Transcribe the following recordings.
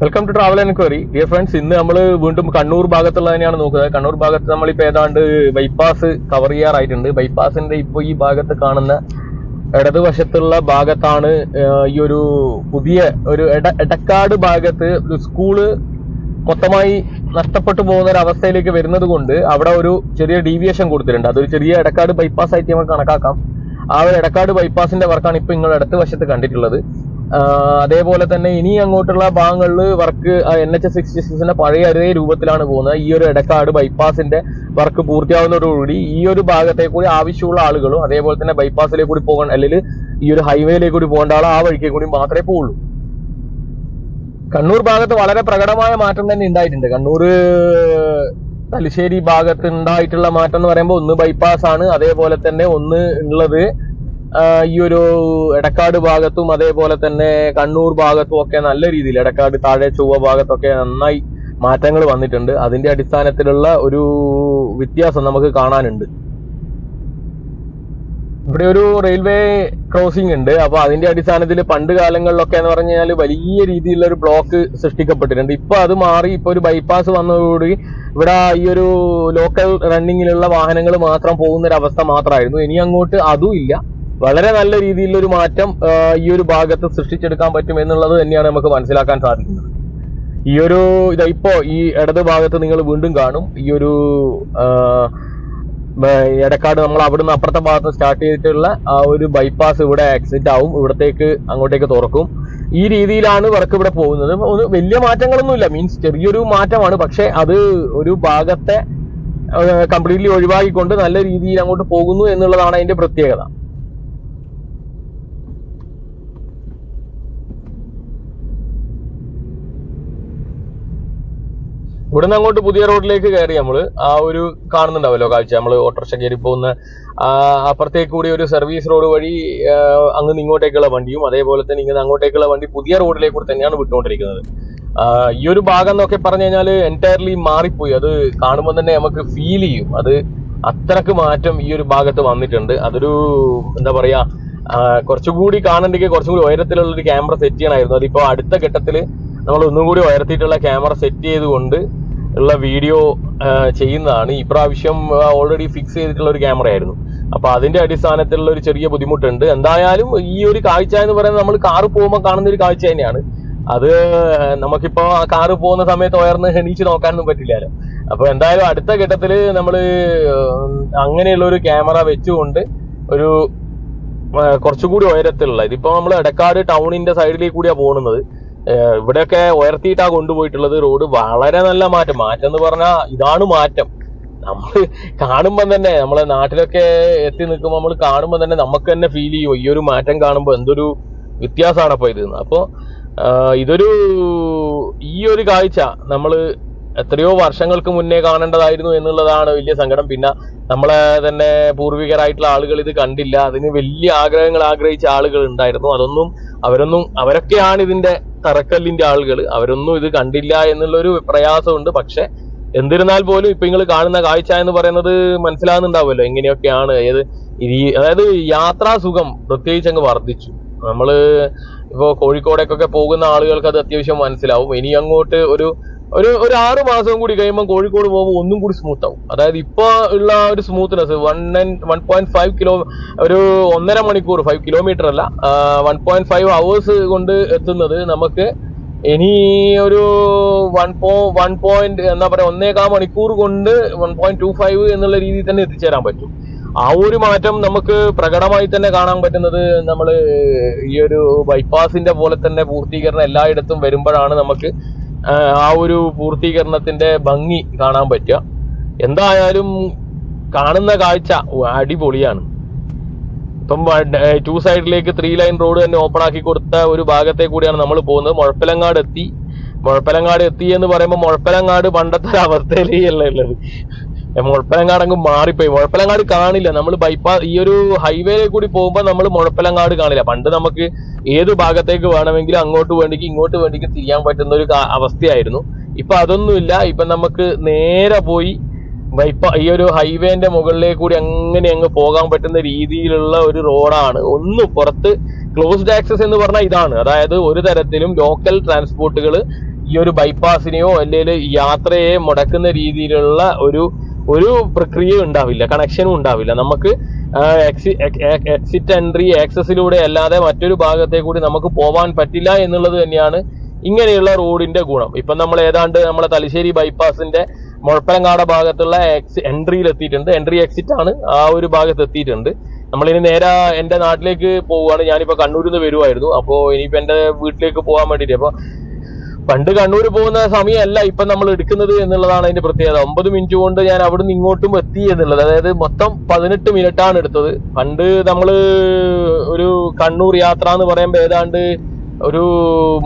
Welcome to travel enquiry. Dear friends, ഇന്ന് നമ്മൾ വീണ്ടും കണ്ണൂർ ഭാഗത്തുള്ള തന്നെയാണ് നോക്കുന്നത്. കണ്ണൂർ ഭാഗത്ത് നമ്മളിപ്പോ ഏതാണ്ട് ബൈപ്പാസ് കവർ ചെയ്യാറായിട്ടുണ്ട്. ബൈപ്പാസിന്റെ ഇപ്പൊ ഈ ഭാഗത്ത് കാണുന്ന ഇടതുവശത്തുള്ള ഭാഗത്താണ് ഈ ഒരു പുതിയ ഒരു എടക്കാട് ഭാഗത്ത് ഒരു സ്കൂള് മൊത്തമായി നഷ്ടപ്പെട്ടു പോകുന്ന ഒരു അവസ്ഥയിലേക്ക് വരുന്നത് കൊണ്ട് അവിടെ ഒരു ചെറിയ ഡീവിയേഷൻ കൊടുത്തിട്ടുണ്ട്. അതൊരു ചെറിയ എടക്കാട് ബൈപ്പാസ് ആയിട്ട് നമുക്ക് കണക്കാക്കാം. ആ ഒരു എടക്കാട് ബൈപ്പാസിന്റെ വർക്കാണ് ഇപ്പൊ നിങ്ങൾ ഇടത് വശത്ത് കണ്ടിട്ടുള്ളത്. അതേപോലെ തന്നെ ഇനി അങ്ങോട്ടുള്ള ഭാഗങ്ങളിൽ വർക്ക് NH-66 പഴയ അതേ രൂപത്തിലാണ് പോകുന്നത്. ഈ ഒരു എടക്കാട് ബൈപ്പാസിന്റെ വർക്ക് പൂർത്തിയാവുന്നതോടുകൂടി ഈ ഒരു ഭാഗത്തെ കൂടി ആവശ്യമുള്ള ആളുകളും അതേപോലെ തന്നെ ബൈപ്പാസിലേക്ക് കൂടി പോകാൻ അല്ലെങ്കിൽ ഈ ഒരു ഹൈവേയിലേക്ക് കൂടി പോകേണ്ട ആൾ ആ വഴിക്കേ കൂടി മാത്രമേ പോവുള്ളൂ. കണ്ണൂർ ഭാഗത്ത് വളരെ പ്രകടമായ മാറ്റം തന്നെ ഉണ്ടായിട്ടുണ്ട്. കണ്ണൂർ തലശ്ശേരി ഭാഗത്ത് ഉണ്ടായിട്ടുള്ള മാറ്റം എന്ന് പറയുമ്പോൾ ഒന്ന് ബൈപ്പാസ് ആണ്, അതേപോലെ തന്നെ ഒന്ന് ഉള്ളത് ഈ ഒരു എടക്കാട് ഭാഗത്തും അതേപോലെ തന്നെ കണ്ണൂർ ഭാഗത്തും ഒക്കെ നല്ല രീതിയിൽ എടക്കാട് താഴെ ചൊവ്വ ഭാഗത്തൊക്കെ നന്നായി മാറ്റങ്ങൾ വന്നിട്ടുണ്ട്. അതിന്റെ അടിസ്ഥാനത്തിലുള്ള ഒരു വ്യത്യാസം നമുക്ക് കാണാനുണ്ട്. ഇവിടെ ഒരു റെയിൽവേ ക്രോസിംഗ് ഉണ്ട്. അപ്പൊ അതിന്റെ അടിസ്ഥാനത്തിൽ പണ്ട് കാലങ്ങളിലൊക്കെ എന്ന് പറഞ്ഞു കഴിഞ്ഞാൽ വലിയ രീതിയിലുള്ള ഒരു ബ്ലോക്ക് സൃഷ്ടിക്കപ്പെട്ടിട്ടുണ്ട്. ഇപ്പൊ അത് മാറി ഇപ്പൊ ഒരു ബൈപ്പാസ് വന്നതോടുകൂടി ഇവിടെ ഈ ഒരു ലോക്കൽ റണ്ണിങ്ങിലുള്ള വാഹനങ്ങൾ മാത്രം പോകുന്ന ഒരു അവസ്ഥ മാത്രമായിരുന്നു. ഇനി അങ്ങോട്ട് അതും ഇല്ല. വളരെ നല്ല രീതിയിലൊരു മാറ്റം ഈ ഒരു ഭാഗത്ത് സൃഷ്ടിച്ചെടുക്കാൻ പറ്റും എന്നുള്ളത് തന്നെയാണ് നമുക്ക് മനസ്സിലാക്കാൻ സാധിക്കുന്നത്. ഈ ഒരു ഇപ്പോ ഈ ഇടത് ഭാഗത്ത് നിങ്ങൾ വീണ്ടും കാണും ഈ ഒരു എടക്കാട് നമ്മൾ അവിടുന്ന് അപ്പുറത്തെ ഭാഗത്ത് സ്റ്റാർട്ട് ചെയ്തിട്ടുള്ള ആ ഒരു ബൈപ്പാസ് ഇവിടെ എക്സിറ്റ് ആവും, ഇവിടത്തേക്ക് അങ്ങോട്ടേക്ക് തുറക്കും. ഈ രീതിയിലാണ് വർക്ക് ഇവിടെ പോകുന്നത്. വലിയ മാറ്റങ്ങളൊന്നുമില്ല, മീൻസ് ചെറിയൊരു മാറ്റമാണ്. പക്ഷെ അത് ഒരു ഭാഗത്തെ കംപ്ലീറ്റ്ലി ഒഴിവാക്കിക്കൊണ്ട് നല്ല രീതിയിൽ അങ്ങോട്ട് പോകുന്നു എന്നുള്ളതാണ് അതിന്റെ പ്രത്യേകത. ഇവിടുന്ന് അങ്ങോട്ട് പുതിയ റോഡിലേക്ക് കയറി നമ്മള് ആ ഒരു കാണുന്നുണ്ടാവല്ലോ കാഴ്ച, നമ്മള് ഓട്ടോറിക്ഷ കയറി പോകുന്ന അപ്പുറത്തേക്ക് കൂടി ഒരു സർവീസ് റോഡ് വഴി അങ്ങ് ഇങ്ങോട്ടേക്കുള്ള വണ്ടിയും അതേപോലെ തന്നെ ഇങ്ങനെ അങ്ങോട്ടേക്കുള്ള വണ്ടി പുതിയ റോഡിലേക്ക് കൂടി തന്നെയാണ് വിട്ടുകൊണ്ടിരിക്കുന്നത്. ഈ ഒരു ഭാഗം എന്നൊക്കെ പറഞ്ഞു കഴിഞ്ഞാൽ എൻറ്റയർലി മാറിപ്പോയി. അത് കാണുമ്പോൾ തന്നെ നമുക്ക് ഫീൽ ചെയ്യും. അത് അത്രക്ക് മാറ്റം ഈ ഒരു ഭാഗത്ത് വന്നിട്ടുണ്ട്. അതൊരു എന്താ പറയാ, കുറച്ചുകൂടി കാണണ്ടെങ്കിൽ കുറച്ചും കൂടി ഉയരത്തിലുള്ള ഒരു ക്യാമറ സെറ്റ് ചെയ്യണമായിരുന്നു. അതിപ്പോ അടുത്ത ഘട്ടത്തിൽ നമ്മൾ ഒന്നും കൂടി ഉയർത്തിയിട്ടുള്ള ക്യാമറ സെറ്റ് ചെയ്തുകൊണ്ട് ഉള്ള വീഡിയോ ചെയ്യുന്നതാണ്. ഇപ്രാവശ്യം ഓൾറെഡി ഫിക്സ് ചെയ്തിട്ടുള്ള ഒരു ക്യാമറ ആയിരുന്നു. അപ്പൊ അതിന്റെ അടിസ്ഥാനത്തിലുള്ള ഒരു ചെറിയ ബുദ്ധിമുട്ടുണ്ട്. എന്തായാലും ഈ ഒരു കാഴ്ച എന്ന് പറയുന്നത് നമ്മൾ കാറ് പോകുമ്പോൾ കാണുന്ന ഒരു കാഴ്ച തന്നെയാണ്. അത് നമുക്കിപ്പോ ആ കാറ് പോകുന്ന സമയത്ത് ഉയർന്ന് എണീച്ച് നോക്കാനൊന്നും പറ്റില്ലല്ലോ. അപ്പൊ എന്തായാലും അടുത്ത ഘട്ടത്തില് നമ്മള് അങ്ങനെയുള്ള ഒരു ക്യാമറ വെച്ചുകൊണ്ട് ഒരു കുറച്ചുകൂടി ഉയരത്തിലുള്ള, ഇതിപ്പോ നമ്മൾ എടക്കാട് ടൗണിന്റെ സൈഡിലേക്ക് കൂടിയാ പോകുന്നത്. ഇവിടെയൊക്കെ ഉയർത്തിയിട്ടാ കൊണ്ടുപോയിട്ടുള്ളത്. റോഡ് വളരെ നല്ല മാറ്റം എന്ന് പറഞ്ഞാൽ ഇതാണ് മാറ്റം. നമ്മൾ കാണുമ്പോൾ തന്നെ നമ്മളെ നാട്ടിലൊക്കെ എത്തി നിൽക്കുമ്പോൾ നമ്മൾ കാണുമ്പോൾ തന്നെ നമുക്ക് തന്നെ ഫീൽ ചെയ്യും ഈ ഒരു മാറ്റം കാണുമ്പോൾ എന്തൊരു വ്യത്യാസമാണ് അപ്പൊ ഇത്. അപ്പൊ ഇതൊരു ഈ ഒരു കാഴ്ച നമ്മൾ എത്രയോ വർഷങ്ങൾക്ക് മുന്നേ കാണേണ്ടതായിരുന്നു എന്നുള്ളതാണ് വലിയ സങ്കടം. പിന്നെ നമ്മളെ തന്നെ പൂർവികരായിട്ടുള്ള ആളുകൾ ഇത് കണ്ടില്ല. അതിന് വലിയ ആഗ്രഹങ്ങൾ ആഗ്രഹിച്ച ആളുകൾ ഉണ്ടായിരുന്നു. അവരൊക്കെയാണ് ഇതിന്റെ തറക്കല്ലിന്റെ ആളുകൾ. അവരൊന്നും ഇത് കണ്ടില്ല എന്നുള്ളൊരു പ്രയാസമുണ്ട്. പക്ഷെ എന്നിരുന്നാൽ പോലും ഇപ്പൊ നിങ്ങൾ കാണുന്ന കാഴ്ച എന്ന് പറയുന്നത് മനസ്സിലാകുന്നുണ്ടാവുമല്ലോ എങ്ങനെയൊക്കെയാണ്. അതായത് യാത്രാ സുഖം പ്രത്യേകിച്ച് അങ്ങ് വർദ്ധിച്ചു. നമ്മള് ഇപ്പോ കോഴിക്കോടേക്കൊക്കെ പോകുന്ന ആളുകൾക്ക് അത് അത്യാവശ്യം മനസ്സിലാവും. ഇനി അങ്ങോട്ട് ഒരു 6 മാസം കൂടി കഴിയുമ്പോൾ കോഴിക്കോട് പോകുമ്പോൾ ഒന്നും കൂടി സ്മൂത്ത് ആവും. അതായത് ഇപ്പൊ ഉള്ള ഒരു സ്മൂത്ത്നെസ് 1.5 കിലോ, ഒരു 1.5 മണിക്കൂർ, 5 കിലോമീറ്റർ അല്ല, 1.5 hours കൊണ്ട് എത്തുന്നത് നമുക്ക് ഇനി ഒരു 1.1 മണിക്കൂർ കൊണ്ട് 1.25 എന്നുള്ള രീതിയിൽ തന്നെ എത്തിച്ചേരാൻ പറ്റും. ആ ഒരു മാറ്റം നമുക്ക് പ്രകടമായി തന്നെ കാണാൻ പറ്റുന്നത് നമ്മൾ ഈ ഒരു ബൈപ്പാസിന്റെ പോലെ തന്നെ പൂർത്തീകരണം എല്ലായിടത്തും വരുമ്പോഴാണ് നമുക്ക് ആ ഒരു പൂർത്തീകരണത്തിന്റെ ഭംഗി കാണാൻ പറ്റുക. എന്തായാലും കാണുന്ന കാഴ്ച അടിപൊളിയാണ്. ഇപ്പം 2 സൈഡിലേക്ക് 3 ലൈൻ റോഡ് തന്നെ ഓപ്പൺ ആക്കി കൊടുത്ത ഒരു ഭാഗത്തെ കൂടിയാണ് നമ്മൾ പോകുന്നത്. മുഴപ്പിലങ്ങാട് എത്തി എന്ന് പറയുമ്പോൾ മുഴപ്പിലങ്ങാട് പണ്ടത്തെ ഒരു അവസ്ഥയിലേ അല്ല ഉള്ളത്. മുഴപ്പിലങ്ങാട് അങ്ങ് മാറിപ്പോയി. മുഴപ്പിലങ്ങാട് കാണില്ല. നമ്മൾ ബൈപ്പാസ് ഈ ഒരു ഹൈവേയിലേക്ക് കൂടി പോകുമ്പോൾ നമ്മൾ മുഴപ്പിലങ്ങാട് കാണില്ല. പണ്ട് നമുക്ക് ഏത് ഭാഗത്തേക്ക് വേണമെങ്കിലും അങ്ങോട്ട് വേണ്ടിക്ക് ഇങ്ങോട്ട് വേണ്ടിക്ക് തിരിയാൻ പറ്റുന്ന ഒരു അവസ്ഥയായിരുന്നു. ഇപ്പൊ അതൊന്നുമില്ല. ഇപ്പൊ നമുക്ക് നേരെ പോയി ഈ ഒരു ഹൈവേന്റെ മുകളിലേക്ക് കൂടി അങ്ങനെ അങ്ങ് പോകാൻ പറ്റുന്ന രീതിയിലുള്ള ഒരു റോഡാണ്. ഒന്ന് പുറത്ത് ക്ലോസ്ഡ് ആക്സസ് എന്ന് പറഞ്ഞാൽ ഇതാണ്. അതായത് ഒരു തരത്തിലും ലോക്കൽ ട്രാൻസ്പോർട്ടുകൾ ഈ ഒരു ബൈപ്പാസിനെയോ അല്ലെങ്കിൽ യാത്രയെ മുടക്കുന്ന രീതിയിലുള്ള ഒരു പ്രക്രിയ ഉണ്ടാവില്ല, കണക്ഷനും ഉണ്ടാവില്ല. നമുക്ക് എക്സിറ്റ് എൻട്രി ആക്സസിലൂടെ അല്ലാതെ മറ്റൊരു ഭാഗത്തേക്ക് കൂടി നമുക്ക് പോവാൻ പറ്റില്ല എന്നുള്ളത് തന്നെയാണ് ഇങ്ങനെയുള്ള റോഡിന്റെ ഗുണം. ഇപ്പൊ നമ്മൾ ഏതാണ്ട് നമ്മളെ തലശ്ശേരി ബൈപ്പാസിന്റെ മുഴപ്പലങ്ങാട് ഭാഗത്തുള്ള എൻട്രിയിൽ എത്തിയിട്ടുണ്ട്. എൻട്രി എക്സിറ്റ് ആണ്, ആ ഒരു ഭാഗത്ത് എത്തിയിട്ടുണ്ട്. നമ്മളിനി നേരെ എന്റെ നാട്ടിലേക്ക് പോവുകയാണ്. ഞാനിപ്പോ കണ്ണൂരിൽ നിന്ന് വരുമായിരുന്നു. അപ്പോ ഇനിയിപ്പോ എന്റെ വീട്ടിലേക്ക് പോകാൻ വേണ്ടിയിട്ട്, അപ്പൊ പണ്ട് കണ്ണൂർ പോകുന്ന സമയമല്ല ഇപ്പൊ നമ്മൾ എടുക്കുന്നത് എന്നുള്ളതാണ് അതിന്റെ പ്രത്യേകത. 9 മിനിറ്റ് കൊണ്ട് ഞാൻ അവിടുന്ന് ഇങ്ങോട്ടും എത്തി എന്നുള്ളത്. അതായത് മൊത്തം 18 മിനിറ്റാണ് എടുത്തത്. പണ്ട് നമ്മള് ഒരു കണ്ണൂർ യാത്ര എന്ന് പറയുമ്പോൾ ഏതാണ്ട് ഒരു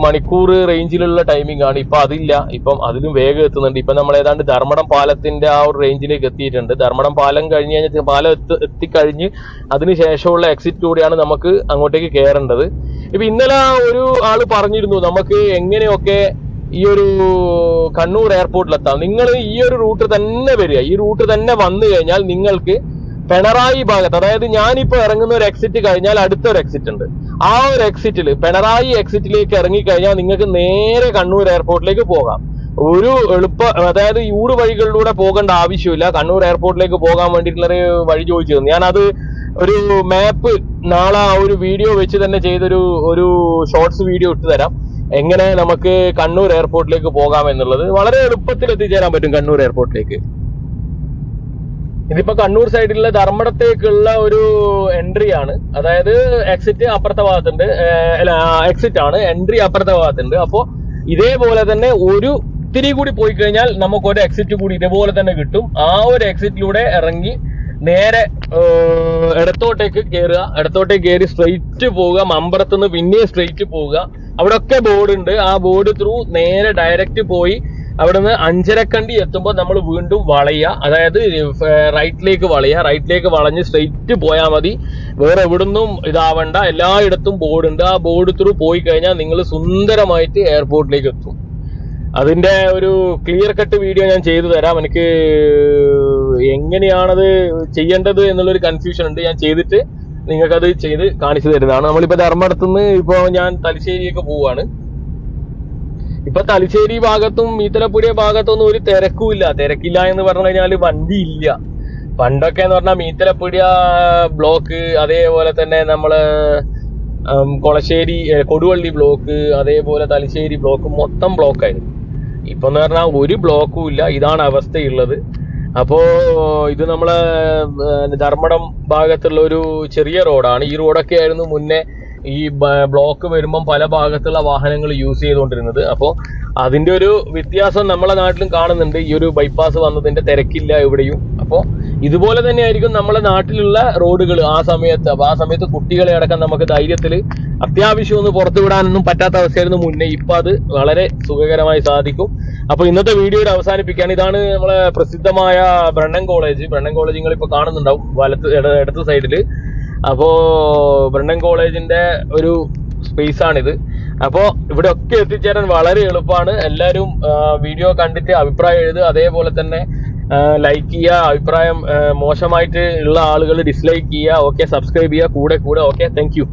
മണിക്കൂർ റേഞ്ചിലുള്ള ടൈമിംഗ് ആണ്. ഇപ്പൊ അതില്ല, ഇപ്പം അതിലും വേഗം എത്തുന്നുണ്ട്. ഇപ്പൊ നമ്മൾ ഏതാണ്ട് ധർമ്മടം പാലത്തിന്റെ ആ ഒരു റേഞ്ചിലേക്ക് എത്തിയിട്ടുണ്ട്. ധർമ്മടം പാലം കഴിഞ്ഞ് കഴിഞ്ഞാൽ പാലം എത്തിക്കഴിഞ്ഞ് അതിനുശേഷമുള്ള എക്സിറ്റ് കൂടിയാണ് നമുക്ക് അങ്ങോട്ടേക്ക് കയറേണ്ടത്. ഇപ്പൊ ഇന്നലെ ഒരു ആള് പറഞ്ഞിരുന്നു നമുക്ക് എങ്ങനെയൊക്കെ ഈ ഒരു കണ്ണൂർ എയർപോർട്ടിലെത്താം. നിങ്ങൾ ഈ ഒരു റൂട്ട് തന്നെ വരിക, ഈ റൂട്ട് തന്നെ വന്നു കഴിഞ്ഞാൽ നിങ്ങൾക്ക് പിണറായി ഭാഗത്ത്, അതായത് ഞാനിപ്പോ ഇറങ്ങുന്ന ഒരു എക്സിറ്റ് കഴിഞ്ഞാൽ അടുത്തൊരു എക്സിറ്റ് ഉണ്ട്. ആ ഒരു എക്സിറ്റിൽ പിണറായി എക്സിറ്റിലേക്ക് ഇറങ്ങിക്കഴിഞ്ഞാൽ നിങ്ങൾക്ക് നേരെ കണ്ണൂർ എയർപോർട്ടിലേക്ക് പോകാം. ഒരു അതായത് ഊട് വഴികളിലൂടെ പോകേണ്ട ആവശ്യമില്ല. കണ്ണൂർ എയർപോർട്ടിലേക്ക് പോകാൻ വേണ്ടിയിട്ടുള്ളൊരു വഴി ചോദിച്ചിരുന്നു. ഞാനത് ഒരു മാപ്പ് നാളെ ആ ഒരു വീഡിയോ വെച്ച് തന്നെ ചെയ്തൊരു ഷോർട്സ് വീഡിയോ ഇട്ട് തരാം, എങ്ങനെ നമുക്ക് കണ്ണൂർ എയർപോർട്ടിലേക്ക് പോകാം എന്നുള്ളത്. വളരെ എളുപ്പത്തിൽ എത്തിച്ചേരാൻ പറ്റും കണ്ണൂർ എയർപോർട്ടിലേക്ക്. ഇതിപ്പോ കണ്ണൂർ സൈഡിലുള്ള ധർമ്മടത്തേക്കുള്ള ഒരു എൻട്രി ആണ്. അതായത് എക്സിറ്റ് അപ്പുറത്തെ ഭാഗത്തുണ്ട്, എക്സിറ്റ് ആണ്, എൻട്രി അപ്പുറത്തെ ഭാഗത്തുണ്ട്. അപ്പോ ഇതേപോലെ തന്നെ ഒരു ഇത്തിരി കൂടി പോയി കഴിഞ്ഞാൽ നമുക്ക് ഒരു എക്സിറ്റ് കൂടി ഇതേപോലെ തന്നെ കിട്ടും. ആ ഒരു എക്സിറ്റിലൂടെ ഇറങ്ങി നേരെ ഇടത്തോട്ടേക്ക് കയറുക, ഇടത്തോട്ടേക്ക് കയറി സ്ട്രെയിറ്റ് പോവുക, മമ്പറത്തുനിന്ന് പിന്നെയും സ്ട്രെയിറ്റ് പോവുക. അവിടെ ഒക്കെ ബോർഡ് ഉണ്ട്. ആ ബോർഡ് ത്രൂ നേരെ ഡയറക്റ്റ് പോയി അവിടുന്ന് അഞ്ചരക്കണ്ടി എത്തുമ്പോൾ നമ്മൾ വീണ്ടും വളയുക, അതായത് റൈറ്റിലേക്ക് വളയുക. റൈറ്റിലേക്ക് വളഞ്ഞ് സ്ട്രെയിറ്റ് പോയാൽ മതി, വേറെ എവിടുന്നും ഇതാവണ്ട. എല്ലായിടത്തും ബോർഡ് ഉണ്ട്. ആ ബോർഡ് ത്രൂ പോയി കഴിഞ്ഞാൽ നിങ്ങൾ സുന്ദരമായിട്ട് എയർപോർട്ടിലേക്ക് എത്തും. അതിന്റെ ഒരു ക്ലിയർ കട്ട് വീഡിയോ ഞാൻ ചെയ്തു തരാം. എനിക്ക് എങ്ങനെയാണത് ചെയ്യേണ്ടത് എന്നുള്ളൊരു കൺഫ്യൂഷൻ ഉണ്ട്. ഞാൻ ചെയ്തിട്ട് നിങ്ങൾക്കത് ചെയ്ത് കാണിച്ചു തരുന്നതാണ്. നമ്മളിപ്പോ ധർമ്മടത്തുനിന്ന് ഇപ്പോ ഞാൻ തലശ്ശേരിയൊക്കെ പോവാണ്. ഇപ്പൊ തലശ്ശേരി ഭാഗത്തും മീത്തലപ്പുഴ ഭാഗത്തൊന്നും ഒരു തിരക്കുമില്ല. തിരക്കില്ല എന്ന് പറഞ്ഞു കഴിഞ്ഞാൽ വണ്ടി ഇല്ല. പണ്ടൊക്കെ എന്ന് പറഞ്ഞാൽ മീത്തലപ്പുഴ ബ്ലോക്ക്, അതേപോലെ തന്നെ നമ്മള് കൊളശ്ശേരി കൊടുവള്ളി ബ്ലോക്ക്, അതേപോലെ തലശ്ശേരി ബ്ലോക്ക് മൊത്തം ബ്ലോക്കായിരുന്നു. ഇപ്പൊ എന്ന് പറഞ്ഞാൽ ഒരു ബ്ലോക്കും ഇല്ല. ഇതാണ് അവസ്ഥയുള്ളത്. അപ്പോ ഇത് നമ്മളെ ധർമ്മടം ഭാഗത്തുള്ള ഒരു ചെറിയ റോഡാണ്. ഈ റോഡൊക്കെ ആയിരുന്നു മുന്നേ ഈ ബ്ലോക്ക് വരുമ്പം പല ഭാഗത്തുള്ള വാഹനങ്ങൾ യൂസ് ചെയ്തുകൊണ്ടിരുന്നത്. അപ്പോൾ അതിന്റെ ഒരു വ്യത്യാസം നമ്മളെ നാട്ടിലും കാണുന്നുണ്ട്. ഈ ഒരു ബൈപ്പാസ് വന്നതിന്റെ തിരക്കില്ല എവിടെയും. അപ്പോൾ ഇതുപോലെ തന്നെ ആയിരിക്കും നമ്മളെ നാട്ടിലുള്ള റോഡുകൾ ആ സമയത്ത്. അപ്പൊ ആ സമയത്ത് കുട്ടികളെ അടക്കം നമുക്ക് ധൈര്യത്തിൽ അത്യാവശ്യം ഒന്ന് പുറത്തു വിടാനൊന്നും പറ്റാത്ത അവസ്ഥയായിരുന്നു മുന്നേ. ഇപ്പൊ അത് വളരെ സുഖകരമായി സാധിക്കും. അപ്പൊ ഇന്നത്തെ വീഡിയോയുടെ അവസാനിപ്പിക്കുകയാണ്. ഇതാണ് നമ്മളെ പ്രസിദ്ധമായ ബ്രണ്ണൻ കോളേജ്. ബ്രണ്ണൻ കോളേജ് നിങ്ങൾ ഇപ്പൊ കാണുന്നുണ്ടാവും ഇടത്ത് സൈഡില്. അപ്പോ ബ്രണ്ണൻ കോളേജിന്റെ ഒരു സ്പേസ് ആണിത്. അപ്പോ ഇവിടെ ഒക്കെ എത്തിച്ചേരാൻ വളരെ എളുപ്പമാണ്. എല്ലാവരും വീഡിയോ കണ്ടിട്ട് അഭിപ്രായം എഴുതുക. അതേപോലെ തന്നെ ലൈക്ക് ചെയ്യുക. അഭിപ്രായം മോശമായിട്ട് ഉള്ള ആളുകൾ ഡിസ്ലൈക്ക് ചെയ്യുക. ഓക്കെ, സബ്സ്ക്രൈബ് ചെയ്യുക കൂടെ. Okay, thank you.